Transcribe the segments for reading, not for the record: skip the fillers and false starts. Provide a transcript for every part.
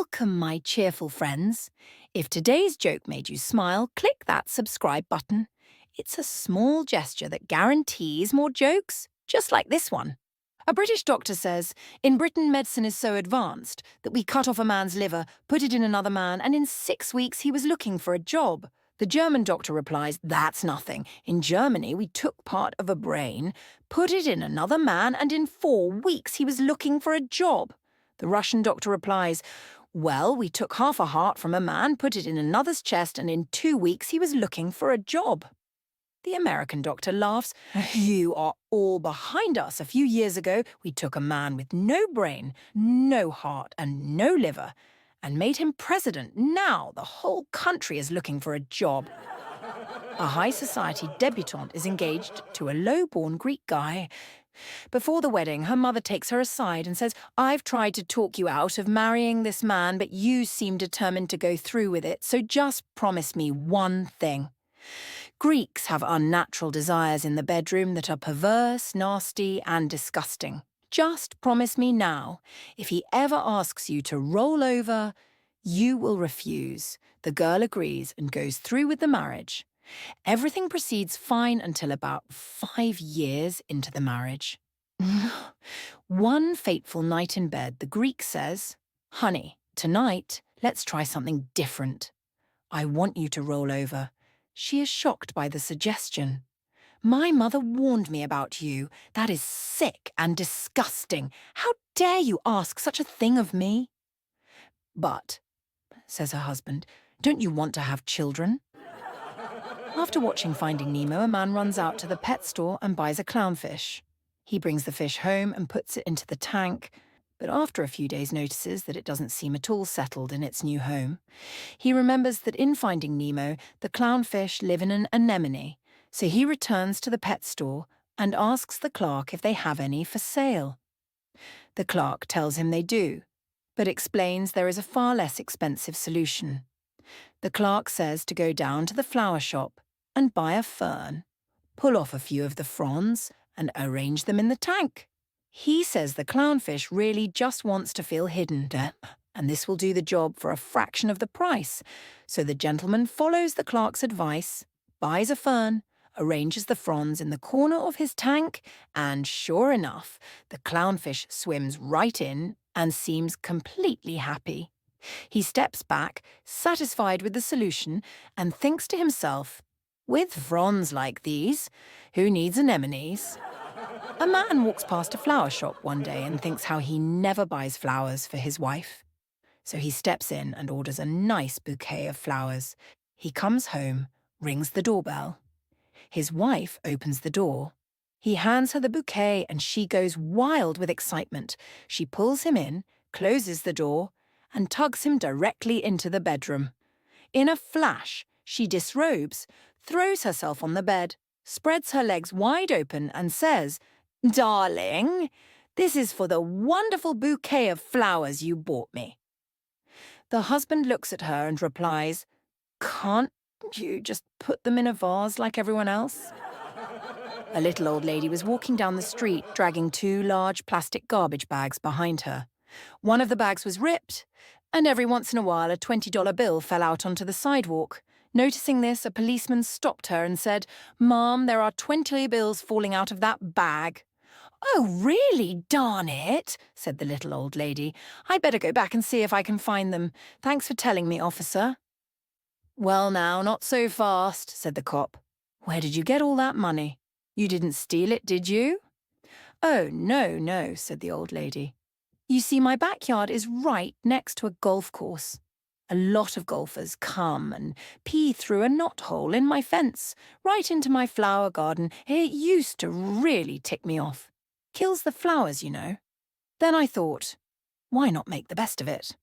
Welcome, my cheerful friends. If today's joke made you smile, click that subscribe button. It's a small gesture that guarantees more jokes, just like this one. A British doctor says, in Britain, medicine is so advanced that we cut off a man's liver, put it in another man, and in 6 weeks he was looking for a job. The German doctor replies, that's nothing. In Germany, we took part of a brain, put it in another man, and in 4 weeks he was looking for a job. The Russian doctor replies, well, we took half a heart from a man, put it in another's chest, and in 2 weeks he was looking for a job. The American doctor laughs. You are all behind us. A few years ago, we took a man with no brain, no heart, and no liver, and made him president. Now the whole country is looking for a job. A high society debutante is engaged to a low-born Greek guy. Before the wedding, her mother takes her aside and says, I've tried to talk you out of marrying this man, but you seem determined to go through with it, so just promise me one thing. Greeks have unnatural desires in the bedroom that are perverse, nasty, and disgusting. Just promise me now, if he ever asks you to roll over, you will refuse. The girl agrees and goes through with the marriage. Everything proceeds fine until about 5 years into the marriage. One fateful night in bed, the Greek says, honey, tonight, let's try something different. I want you to roll over. She is shocked by the suggestion. My mother warned me about you. That is sick and disgusting. How dare you ask such a thing of me? But, says her husband, don't you want to have children? After watching Finding Nemo, a man runs out to the pet store and buys a clownfish. He brings the fish home and puts it into the tank, but after a few days notices that it doesn't seem at all settled in its new home. He remembers that in Finding Nemo, the clownfish live in an anemone, so he returns to the pet store and asks the clerk if they have any for sale. The clerk tells him they do, but explains there is a far less expensive solution. The clerk says to go down to the flower shop and buy a fern, pull off a few of the fronds and arrange them in the tank. He says the clownfish really just wants to feel hidden, and this will do the job for a fraction of the price. So the gentleman follows the clerk's advice, buys a fern, arranges the fronds in the corner of his tank, and sure enough, the clownfish swims right in and seems completely happy. He steps back, satisfied with the solution, and thinks to himself, with fronds like these, who needs anemones? A man walks past a flower shop one day and thinks how he never buys flowers for his wife. So he steps in and orders a nice bouquet of flowers. He comes home, rings the doorbell. His wife opens the door. He hands her the bouquet and she goes wild with excitement. She pulls him in, closes the door, and tugs him directly into the bedroom. In a flash, she disrobes, throws herself on the bed, spreads her legs wide open and says, darling, this is for the wonderful bouquet of flowers you bought me. The husband looks at her and replies, can't you just put them in a vase like everyone else? A little old lady was walking down the street, dragging 2 large plastic garbage bags behind her. One of the bags was ripped, and every once in a while a $20 bill fell out onto the sidewalk. Noticing this, a policeman stopped her and said, Ma'am, there are 20 bills falling out of that bag. Oh, really? Darn it, said the little old lady. I'd better go back and see if I can find them. Thanks for telling me, officer. Well now, not so fast, said the cop. Where did you get all that money? You didn't steal it, did you? Oh, no, said the old lady. You see, my backyard is right next to a golf course. A lot of golfers come and pee through a knothole in my fence, right into my flower garden. It used to really tick me off. Kills the flowers, you know. Then I thought, why not make the best of it?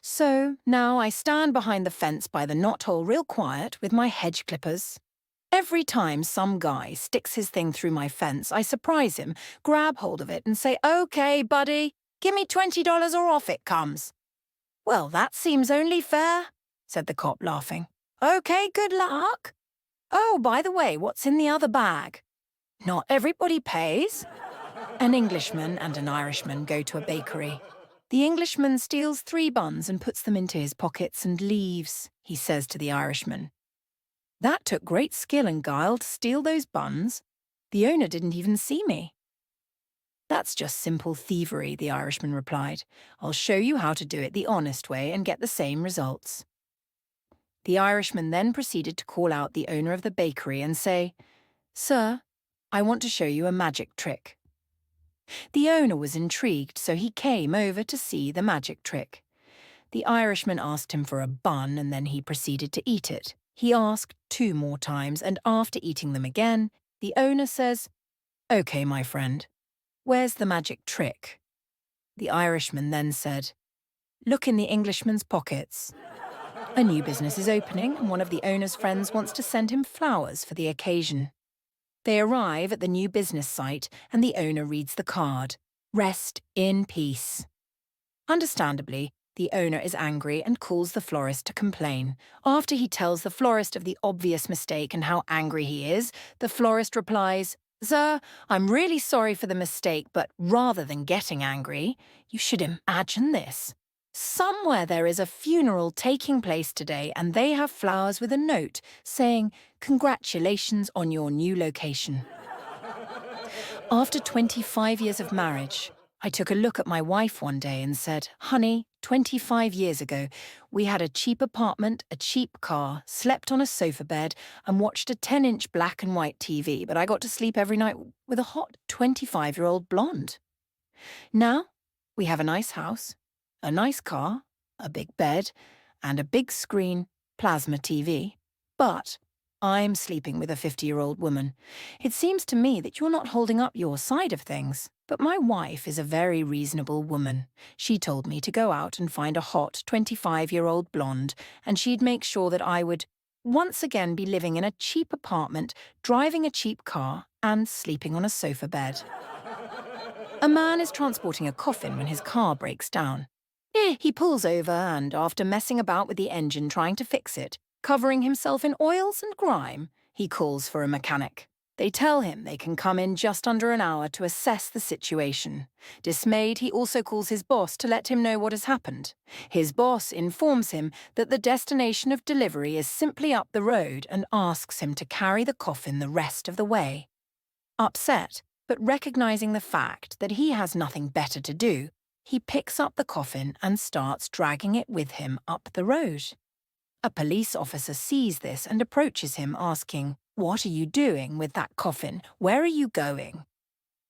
So now I stand behind the fence by the knothole real quiet with my hedge clippers. Every time some guy sticks his thing through my fence, I surprise him, grab hold of it and say, okay, buddy, give me $20 or off it comes. Well, that seems only fair, said the cop, laughing. Okay, good luck. Oh, by the way, what's in the other bag? Not everybody pays. An Englishman and an Irishman go to a bakery. The Englishman steals 3 buns and puts them into his pockets and leaves, he says to the Irishman. That took great skill and guile to steal those buns. The owner didn't even see me. That's just simple thievery, the Irishman replied. I'll show you how to do it the honest way and get the same results. The Irishman then proceeded to call out the owner of the bakery and say, Sir, I want to show you a magic trick. The owner was intrigued, so he came over to see the magic trick. The Irishman asked him for a bun and then he proceeded to eat it. He asked 2 more times, and after eating them again, the owner says, Okay, my friend, where's the magic trick? The Irishman then said, Look in the Englishman's pockets. A new business is opening and one of the owner's friends wants to send him flowers for the occasion. They arrive at the new business site and the owner reads the card, Rest in peace. Understandably, the owner is angry and calls the florist to complain. After he tells the florist of the obvious mistake and how angry he is, the florist replies, Sir, I'm really sorry for the mistake, but rather than getting angry, you should imagine this. Somewhere there is a funeral taking place today and they have flowers with a note saying, Congratulations on your new location. After 25 years of marriage, I took a look at my wife one day and said, Honey, 25 years ago, we had a cheap apartment, a cheap car, slept on a sofa bed, and watched a 10-inch black and white TV, but I got to sleep every night with a hot 25-year-old blonde. Now, we have a nice house, a nice car, a big bed, and a big screen plasma TV, but I'm sleeping with a 50-year-old woman. It seems to me that you're not holding up your side of things. But my wife is a very reasonable woman. She told me to go out and find a hot 25-year-old blonde, and she'd make sure that I would once again be living in a cheap apartment, driving a cheap car, and sleeping on a sofa bed. A man is transporting a coffin when his car breaks down. He pulls over and, after messing about with the engine trying to fix it, covering himself in oils and grime, he calls for a mechanic. They tell him they can come in just under an hour to assess the situation. Dismayed, he also calls his boss to let him know what has happened. His boss informs him that the destination of delivery is simply up the road and asks him to carry the coffin the rest of the way. Upset, but recognizing the fact that he has nothing better to do, he picks up the coffin and starts dragging it with him up the road. A police officer sees this and approaches him asking, What are you doing with that coffin? Where are you going?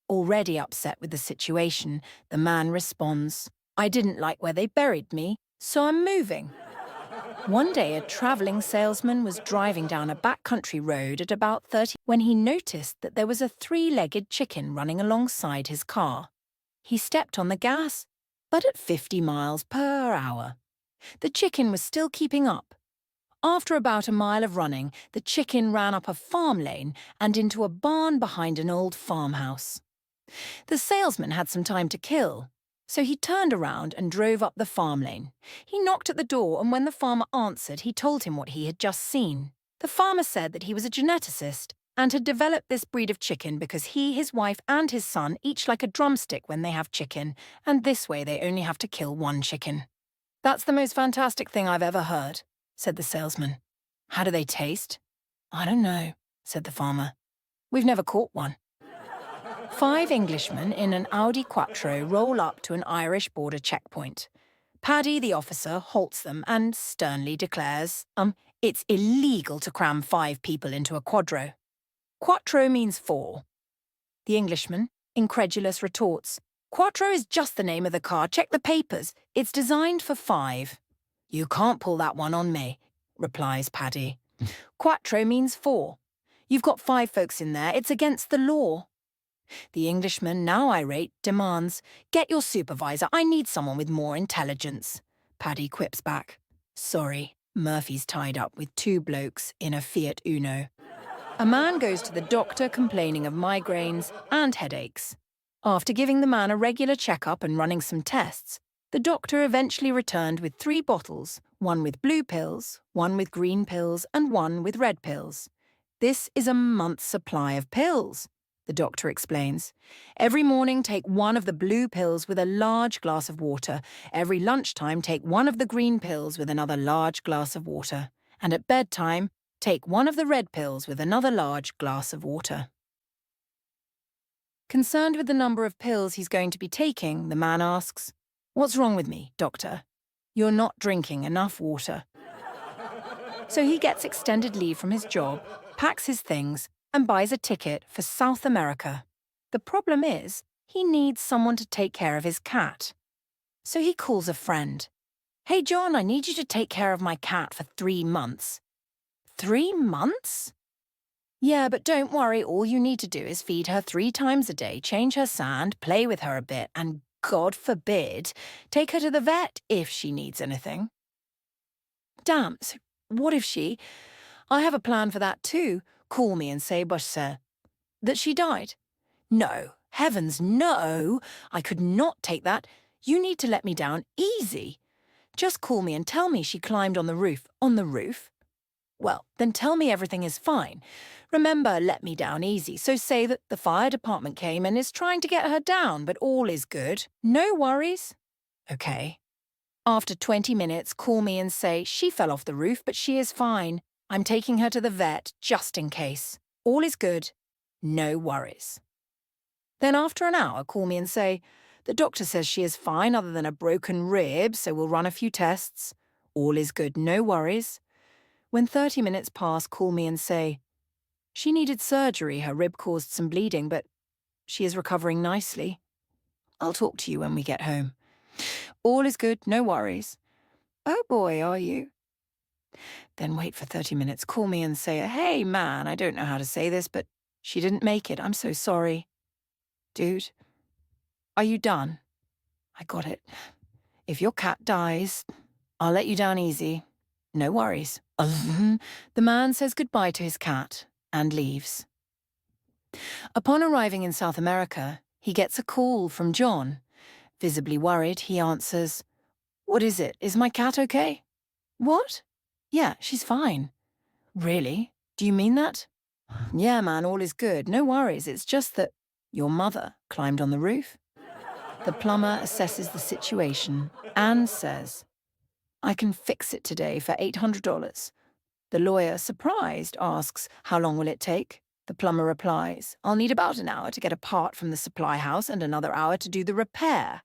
Already upset with the situation, the man responds, I didn't like where they buried me, so I'm moving. One day, a travelling salesman was driving down a backcountry road at about 30 when he noticed that there was a 3-legged chicken running alongside his car. He stepped on the gas, but at 50 miles per hour. The chicken was still keeping up. After about a mile of running, the chicken ran up a farm lane and into a barn behind an old farmhouse. The salesman had some time to kill, so he turned around and drove up the farm lane. He knocked at the door, and when the farmer answered, he told him what he had just seen. The farmer said that he was a geneticist and had developed this breed of chicken because he, his wife, and his son each like a drumstick when they have chicken, and this way they only have to kill 1 chicken. That's the most fantastic thing I've ever heard, said the salesman. How do they taste? I don't know, said the farmer. We've never caught one. 5 Englishmen in an Audi Quattro roll up to an Irish border checkpoint. Paddy, the officer, halts them and sternly declares, it's illegal to cram 5 people into a quadro. Quattro means 4. The Englishman, incredulous, retorts, Quattro is just the name of the car. Check the papers. It's designed for 5. You can't pull that one on me, replies Paddy. Quattro means 4. You've got 5 folks in there. It's against the law. The Englishman, now irate, demands, Get your supervisor. I need someone with more intelligence. Paddy quips back, Sorry, Murphy's tied up with 2 blokes in a Fiat Uno. A man goes to the doctor complaining of migraines and headaches. After giving the man a regular checkup and running some tests, the doctor eventually returned with 3 bottles, one with blue pills, one with green pills, and one with red pills. This is a month's supply of pills. the doctor explains. Every morning, take one of the blue pills with a large glass of water. Every lunchtime, take one of the green pills with another large glass of water. And at bedtime, take one of the red pills with another large glass of water. Concerned with the number of pills he's going to be taking, the man asks, "What's wrong with me, doctor? You're not drinking enough water." So he gets extended leave from his job, packs his things, and buys a ticket for South America. The problem is, he needs someone to take care of his cat. So he calls a friend. "Hey, John, I need you to take care of my cat for 3 months." 3 months? "Yeah, but don't worry, all you need to do is feed her 3 times a day, change her sand, play with her a bit, and, God forbid, take her to the vet if she needs anything." Damn, so what if she... I have a plan for that too. Call me and say, that she died. No, heavens, no! I could not take that. You need to let me down easy. Just call me and tell me she climbed on the roof. On the roof? Well, then tell me everything is fine. Remember, let me down easy, so say that the fire department came and is trying to get her down, but all is good. No worries. Okay. After 20 minutes, call me and say she fell off the roof, but she is fine. I'm taking her to the vet, just in case. All is good. No worries. Then after an hour, call me and say, the doctor says she is fine other than a broken rib, so we'll run a few tests. All is good, no worries. When 30 minutes pass, call me and say, she needed surgery, her rib caused some bleeding, but she is recovering nicely. I'll talk to you when we get home. All is good, no worries. Oh boy, are you? Then wait for 30 minutes, call me and say, hey man, I don't know how to say this, but she didn't make it, I'm so sorry. Dude, are you done? I got it. If your cat dies, I'll let you down easy. No worries. The man says goodbye to his cat and leaves. Upon arriving in South America, he gets a call from John. Visibly worried, he answers, "What is it? Is my cat okay?" "What?" "Yeah, she's fine." "Really? Do you mean that?" "Yeah, man, all is good. No worries. It's just that your mother climbed on the roof." The plumber assesses the situation and says, "I can fix it today for $800. The lawyer, surprised, asks, "How long will it take?" The plumber replies, "I'll need about an hour to get a part from the supply house and another hour to do the repair."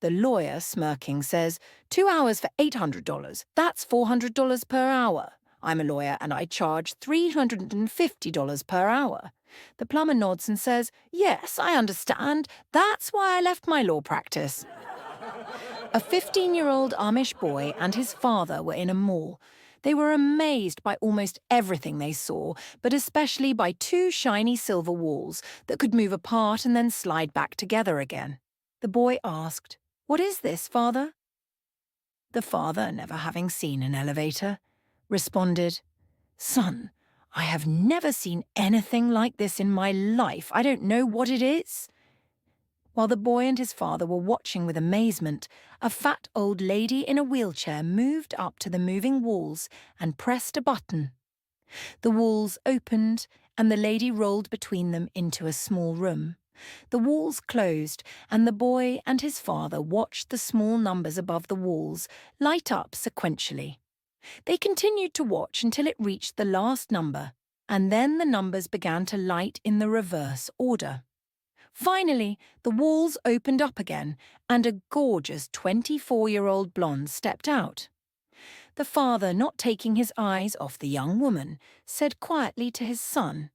The lawyer, smirking, says, 2 hours for $800. That's $400 per hour. I'm a lawyer and I charge $350 per hour. The plumber nods and says, "Yes, I understand. That's why I left my law practice." A 15-year-old Amish boy and his father were in a mall. They were amazed by almost everything they saw, but especially by 2 shiny silver walls that could move apart and then slide back together again. The boy asked, "What is this, father?" The father, never having seen an elevator, responded, "Son, I have never seen anything like this in my life. I don't know what it is." While the boy and his father were watching with amazement, a fat old lady in a wheelchair moved up to the moving walls and pressed a button. The walls opened, and the lady rolled between them into a small room. The walls closed, and the boy and his father watched the small numbers above the walls light up sequentially. They continued to watch until it reached the last number, and then the numbers began to light in the reverse order. Finally, the walls opened up again, and a gorgeous 24-year-old blonde stepped out. The father, not taking his eyes off the young woman, said quietly to his son,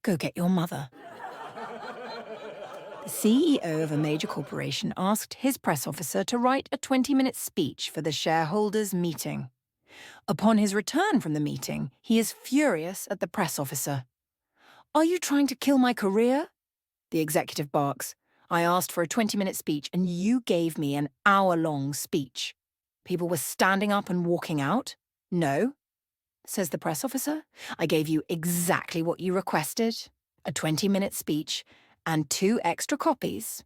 "Go get your mother." The CEO of a major corporation asked his press officer to write a 20-minute speech for the shareholders' meeting. Upon his return from the meeting, he is furious at the press officer. "Are you trying to kill my career?" The executive barks, "I asked for a 20-minute speech and you gave me an hour-long speech. People were standing up and walking out?" "No," says the press officer. "I gave you exactly what you requested, a 20-minute speech and 2 extra copies.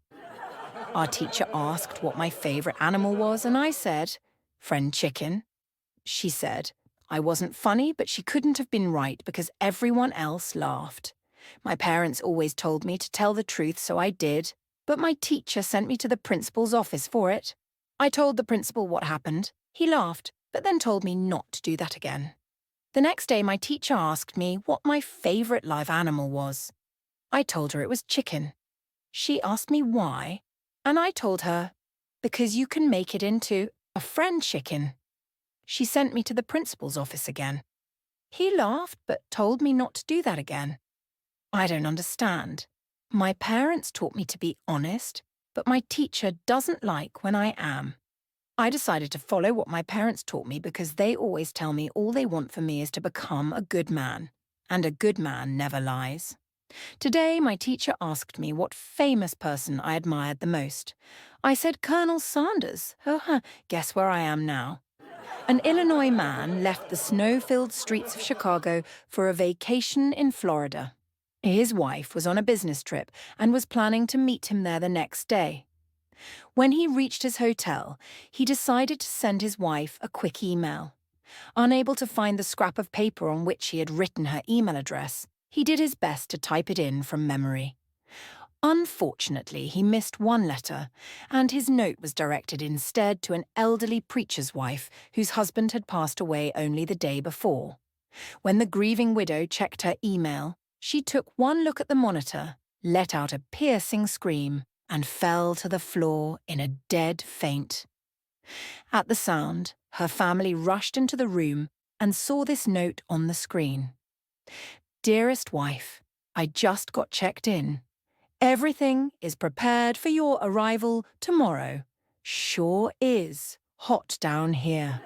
Our teacher asked what my favorite animal was and I said, 'Friend chicken.' She said, I wasn't funny, but she couldn't have been right because everyone else laughed. My parents always told me to tell the truth, so I did, but my teacher sent me to the principal's office for it. I told the principal what happened. He laughed, but then told me not to do that again. The next day, my teacher asked me what my favourite live animal was. I told her it was chicken. She asked me why, and I told her, because you can make it into a friend chicken. She sent me to the principal's office again. He laughed, but told me not to do that again. I don't understand. My parents taught me to be honest, but my teacher doesn't like when I am. I decided to follow what my parents taught me because they always tell me all they want for me is to become a good man, and a good man never lies. Today, my teacher asked me what famous person I admired the most. I said Colonel Sanders. Guess where I am now? An Illinois man left the snow-filled streets of Chicago for a vacation in Florida. His wife was on a business trip and was planning to meet him there the next day. When he reached his hotel, he decided to send his wife a quick email. Unable to find the scrap of paper on which he had written her email address, he did his best to type it in from memory. Unfortunately, he missed one letter, and his note was directed instead to an elderly preacher's wife whose husband had passed away only the day before. When the grieving widow checked her email, she took one look at the monitor, let out a piercing scream, and fell to the floor in a dead faint. At the sound, her family rushed into the room and saw this note on the screen. Dearest wife, I just got checked in. Everything is prepared for your arrival tomorrow. Sure is hot down here.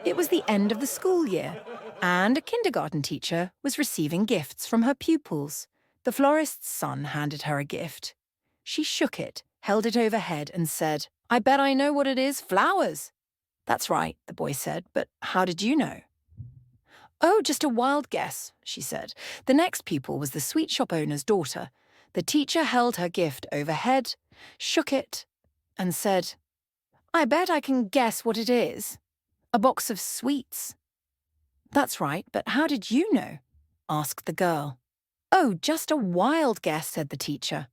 It was the end of the school year, and a kindergarten teacher was receiving gifts from her pupils. The florist's son handed her a gift. She shook it, held it overhead, and said, I bet I know what it is, flowers. That's right, the boy said, but how did you know? Oh, just a wild guess, she said. The next pupil was the sweet shop owner's daughter. The teacher held her gift overhead, shook it, and said, I bet I can guess what it is. A box of sweets. That's right, but how did you know? Asked the girl. Oh, just a wild guess, said the teacher.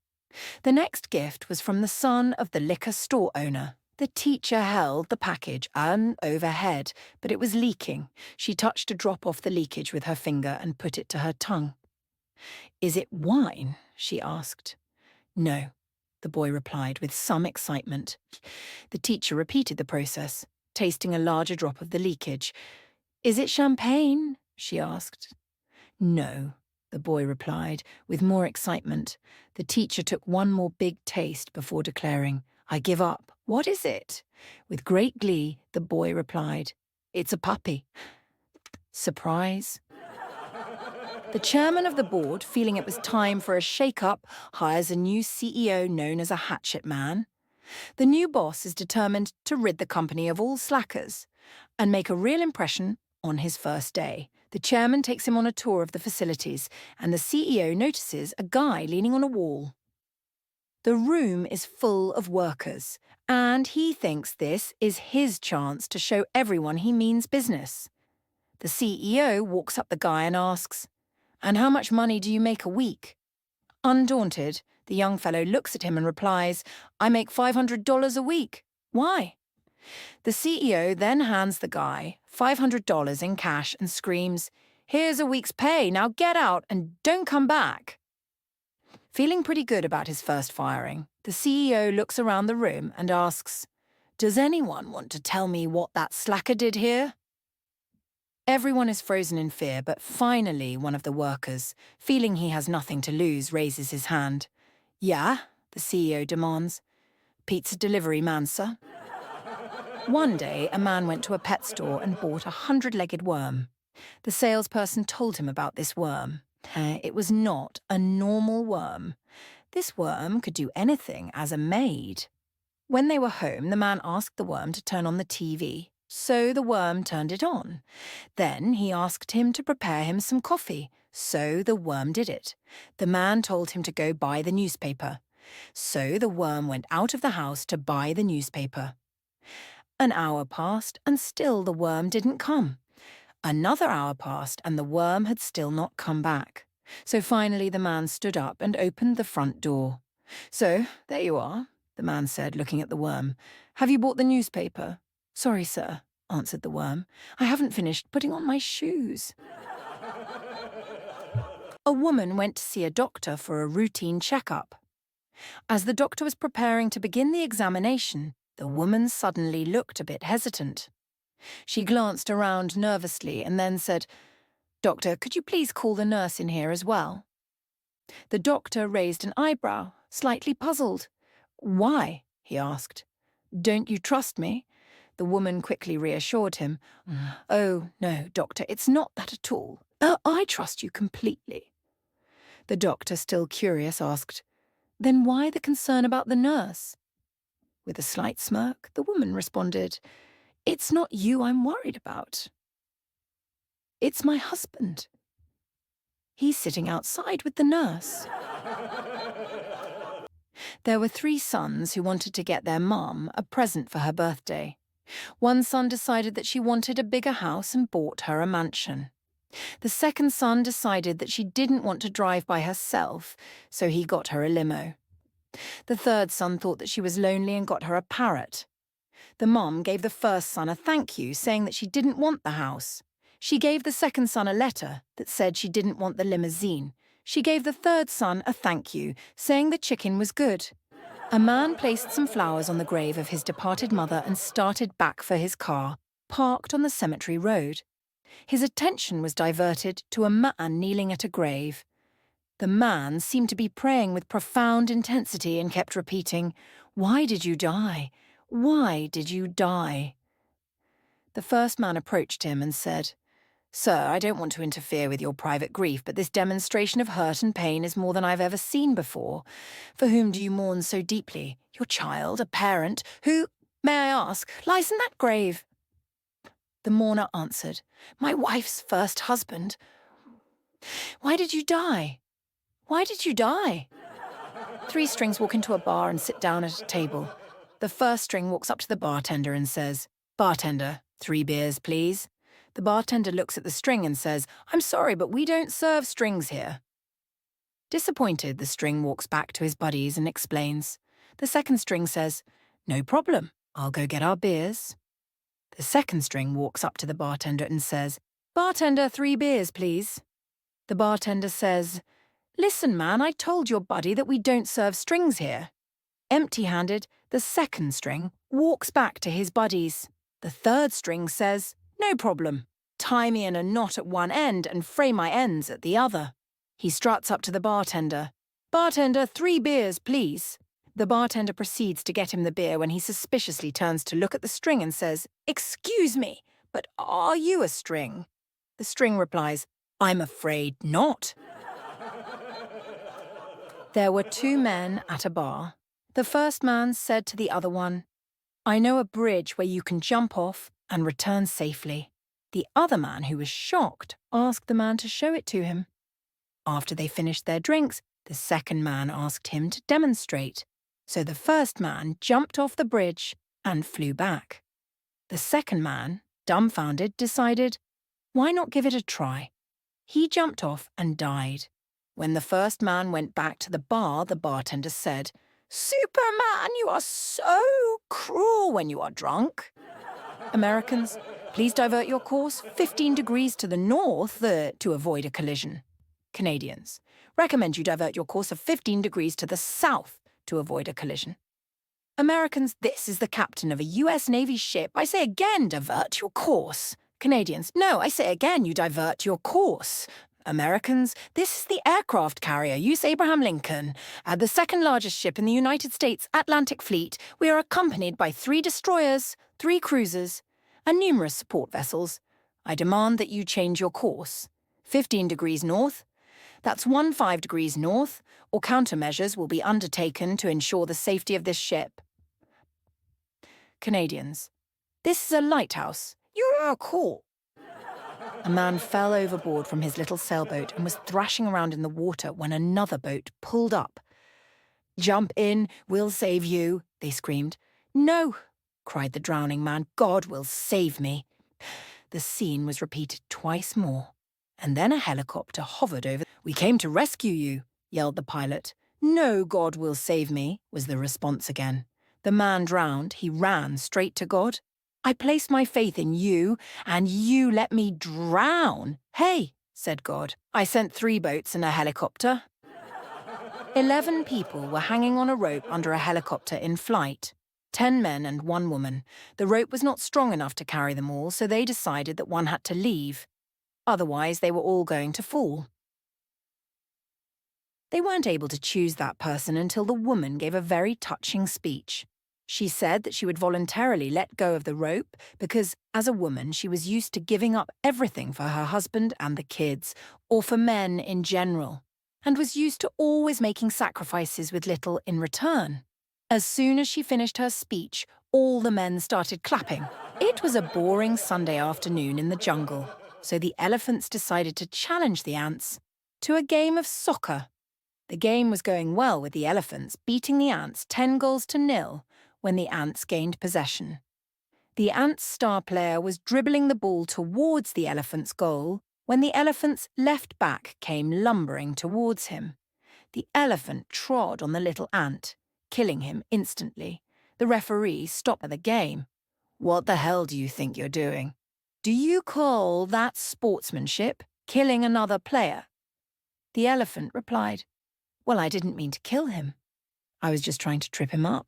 The next gift was from the son of the liquor store owner. The teacher held the package overhead, but it was leaking. She touched a drop off the leakage with her finger and put it to her tongue. Is it wine? She asked. No, the boy replied with some excitement. The teacher repeated the process, tasting a larger drop of the leakage. Is it champagne? She asked. No, the boy replied, with more excitement. The teacher took one more big taste before declaring, I give up. What is it? With great glee, the boy replied, It's a puppy. Surprise. The chairman of the board, feeling it was time for a shake-up, hires a new CEO known as a hatchet man. The new boss is determined to rid the company of all slackers and make a real impression on his first day. The chairman takes him on a tour of the facilities, and the CEO notices a guy leaning on a wall. The room is full of workers, and he thinks this is his chance to show everyone he means business. The CEO walks up the guy and asks, And how much money do you make a week? Undaunted, the young fellow looks at him and replies, I make $500 a week. Why? The CEO then hands the guy $500 in cash and screams, Here's a week's pay, now get out and don't come back. Feeling pretty good about his first firing, the CEO looks around the room and asks, Does anyone want to tell me what that slacker did here? Everyone is frozen in fear, but finally one of the workers, feeling he has nothing to lose, raises his hand. Yeah, the CEO demands. Pizza delivery man, sir. One day, a man went to a pet store and bought a 100-legged worm. The salesperson told him about this worm. It was not a normal worm. This worm could do anything as a maid. When they were home, the man asked the worm to turn on the TV. So the worm turned it on. Then he asked him to prepare him some coffee. So the worm did it. The man told him to go buy the newspaper. So the worm went out of the house to buy the newspaper. An hour passed, and still the worm didn't come. Another hour passed, and the worm had still not come back. So finally the man stood up and opened the front door. "So, there you are," the man said, looking at the worm. "Have you bought the newspaper?" "Sorry, sir," answered the worm. "I haven't finished putting on my shoes." A woman went to see a doctor for a routine checkup. As the doctor was preparing to begin the examination, the woman suddenly looked a bit hesitant. She glanced around nervously and then said, "Doctor, could you please call the nurse in here as well?" The doctor raised an eyebrow, slightly puzzled. "Why?" he asked. "Don't you trust me?" The woman quickly reassured him. "Oh, no, doctor, it's not that at all. I trust you completely." The doctor, still curious, asked, "Then why the concern about the nurse?" With a slight smirk, the woman responded, "It's not you I'm worried about. It's my husband. He's sitting outside with the nurse." There were 3 sons who wanted to get their mum a present for her birthday. One son decided that she wanted a bigger house and bought her a mansion. The second son decided that she didn't want to drive by herself, so he got her a limo. The third son thought that she was lonely and got her a parrot. The mum gave the first son a thank you, saying that she didn't want the house. She gave the second son a letter that said she didn't want the limousine. She gave the third son a thank you, saying the chicken was good. A man placed some flowers on the grave of his departed mother and started back for his car, parked on the cemetery road. His attention was diverted to a man kneeling at a grave. The man seemed to be praying with profound intensity and kept repeating, "Why did you die? Why did you die?" The first man approached him and said, "Sir, I don't want to interfere with your private grief, but this demonstration of hurt and pain is more than I've ever seen before. For whom do you mourn so deeply? Your child, a parent, who, may I ask, lies in that grave?" The mourner answered, "My wife's first husband." "Why did you die? Why did you die?" 3 strings walk into a bar and sit down at a table. The first string walks up to the bartender and says, "Bartender, 3 beers, please." The bartender looks at the string and says, "I'm sorry, but we don't serve strings here." Disappointed, the string walks back to his buddies and explains. The second string says, "No problem, I'll go get our beers." The second string walks up to the bartender and says, "Bartender, 3 beers, please." The bartender says, "Listen, man, I told your buddy that we don't serve strings here." Empty-handed, the second string walks back to his buddies. The third string says, "No problem. Tie me in a knot at one end and fray my ends at the other." He struts up to the bartender. "Bartender, 3 beers, please." The bartender proceeds to get him the beer when he suspiciously turns to look at the string and says, "Excuse me, but are you a string?" The string replies, "I'm afraid not." There were 2 men at a bar. The first man said to the other one, "I know a bridge where you can jump off and return safely." The other man, who was shocked, asked the man to show it to him. After they finished their drinks, the second man asked him to demonstrate. So the first man jumped off the bridge and flew back. The second man, dumbfounded, decided, why not give it a try? He jumped off and died. When the first man went back to the bar, the bartender said, "Superman, you are so cruel when you are drunk." Americans, please divert your course 15 degrees to the north to avoid a collision. Canadians, recommend you divert your course of 15 degrees to the south to avoid a collision. Americans, this is the captain of a US Navy ship. I say again, divert your course. Canadians, no, I say again, you divert your course. Americans, this is the aircraft carrier U.S. Abraham Lincoln. The second largest ship in the United States Atlantic Fleet, we are accompanied by 3 destroyers, 3 cruisers, and numerous support vessels. I demand that you change your course. 15 degrees north. That's 15 degrees north, or countermeasures will be undertaken to ensure the safety of this ship. Canadians, this is a lighthouse. You're cool. A man fell overboard from his little sailboat and was thrashing around in the water when another boat pulled up. "Jump in, we'll save you," they screamed. "No," cried the drowning man, "God will save me." The scene was repeated twice more, and then a helicopter hovered over "We came to rescue you," yelled the pilot. "No God will save me," was the response again. The man drowned. He ran straight to God. "I placed my faith in you, and you let me drown." "Hey," said God, "I sent 3 boats and a helicopter." 11 people were hanging on a rope under a helicopter in flight. 10 men and 1 woman. The rope was not strong enough to carry them all, so they decided that one had to leave. Otherwise, they were all going to fall. They weren't able to choose that person until the woman gave a very touching speech. She said that she would voluntarily let go of the rope because, as a woman, she was used to giving up everything for her husband and the kids, or for men in general, and was used to always making sacrifices with little in return. As soon as she finished her speech, all the men started clapping. It was a boring Sunday afternoon in the jungle, so the elephants decided to challenge the ants to a game of soccer. The game was going well with the elephants, beating the ants 10 goals to 0 when the ants gained possession. The ants' star player was dribbling the ball towards the elephant's goal when the elephant's left back came lumbering towards him. The elephant trod on the little ant, killing him instantly. The referee stopped the game. "What the hell do you think you're doing? Do you call that sportsmanship, killing another player?" The elephant replied, "Well, I didn't mean to kill him. I was just trying to trip him up."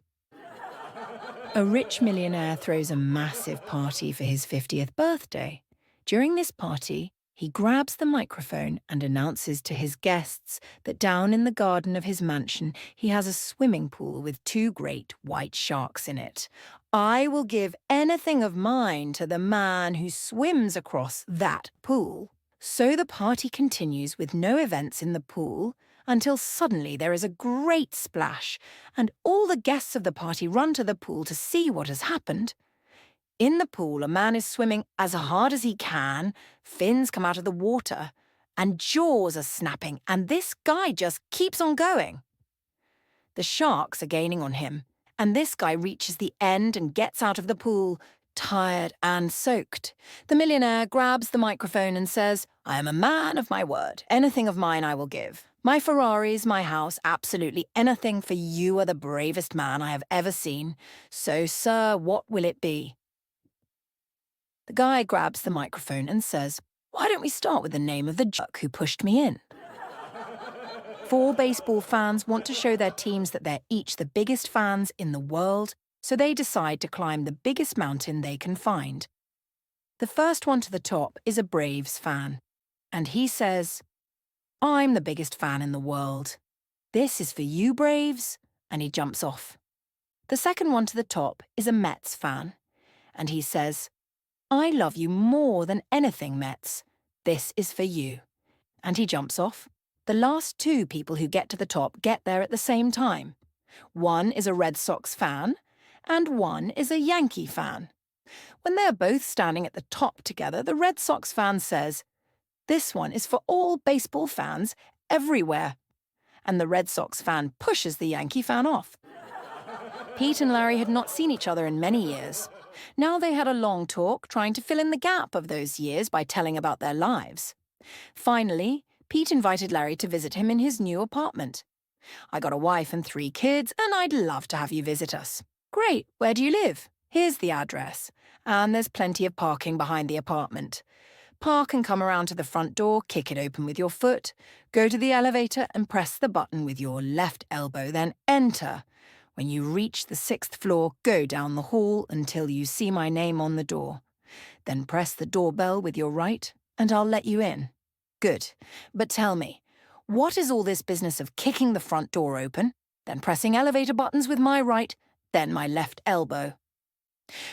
A rich millionaire throws a massive party for his 50th birthday. During this party, he grabs the microphone and announces to his guests that down in the garden of his mansion, he has a swimming pool with 2 great white sharks in it. "I will give anything of mine to the man who swims across that pool." So the party continues with no events in the pool until suddenly there is a great splash, and all the guests of the party run to the pool to see what has happened. In the pool, a man is swimming as hard as he can, fins come out of the water, and jaws are snapping, and this guy just keeps on going. The sharks are gaining on him, and this guy reaches the end and gets out of the pool, tired and soaked. The millionaire grabs the microphone and says, "I am a man of my word. Anything of mine I will give. My Ferraris, my house, absolutely anything, for you are the bravest man I have ever seen. So, sir, what will it be?" The guy grabs the microphone and says, "Why don't we start with the name of the jerk who pushed me in?" 4 baseball fans want to show their teams that they're each the biggest fans in the world, so they decide to climb the biggest mountain they can find. The first one to the top is a Braves fan, and he says, "I'm the biggest fan in the world. This is for you, Braves," and he jumps off. The second one to the top is a Mets fan, and he says, "I love you more than anything, Mets. This is for you," and he jumps off. The last 2 people who get to the top get there at the same time. One is a Red Sox fan, and one is a Yankee fan. When they are both standing at the top together, the Red Sox fan says, "This one is for all baseball fans everywhere," and the Red Sox fan pushes the Yankee fan off. Pete and Larry had not seen each other in many years. Now they had a long talk, trying to fill in the gap of those years by telling about their lives. Finally, Pete invited Larry to visit him in his new apartment. "I got a wife and 3 kids, and I'd love to have you visit us." "Great, where do you live?" "Here's the address. And there's plenty of parking behind the apartment. Park and come around to the front door, kick it open with your foot, go to the elevator and press the button with your left elbow, then enter. When you reach the 6th floor, go down the hall until you see my name on the door. Then press the doorbell with your right, and I'll let you in." "Good. But tell me, what is all this business of kicking the front door open, then pressing elevator buttons with my right, then my left elbow?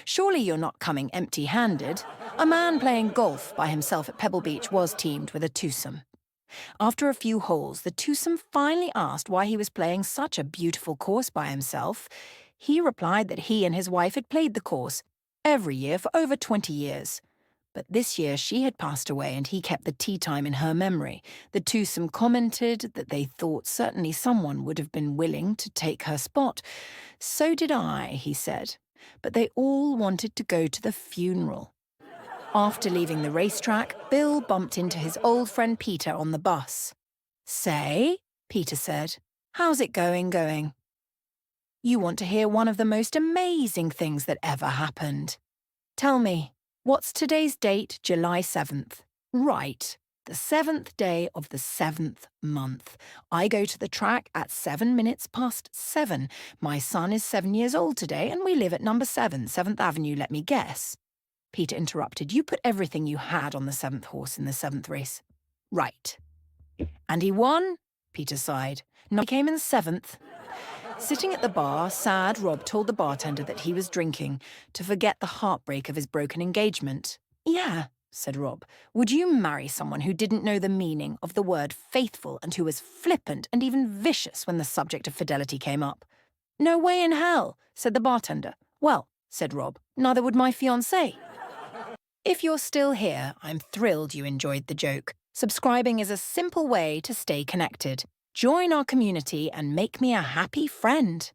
Surely you're not coming empty-handed." A man playing golf by himself at Pebble Beach was teamed with a twosome. After a few holes, the twosome finally asked why he was playing such a beautiful course by himself. He replied that he and his wife had played the course every year for over 20 years. But this year she had passed away and he kept the tea time in her memory. The twosome commented that they thought certainly someone would have been willing to take her spot. "So did I," he said, but they all wanted to go to the funeral. After leaving the racetrack, Bill bumped into his old friend Peter on the bus. Say, Peter said, how's it going? You want to hear one of the most amazing things that ever happened. Tell me, what's today's date, July 7th? Right, the 7th day of the 7th month. I go to the track at 7 minutes past 7. My son is 7 years old today, and we live at number 7, 7th Avenue, let me guess. Peter interrupted. You put everything you had on the 7th horse in the 7th race. Right. And he won? Peter sighed. No, he came in 7th. Sitting at the bar, sad, Rob told the bartender that he was drinking to forget the heartbreak of his broken engagement. Yeah, said Rob. Would you marry someone who didn't know the meaning of the word faithful and who was flippant and even vicious when the subject of fidelity came up? No way in hell, said the bartender. Well, said Rob, neither would my fiancé. If you're still here, I'm thrilled you enjoyed the joke. Subscribing is a simple way to stay connected. Join our community and make me a happy friend.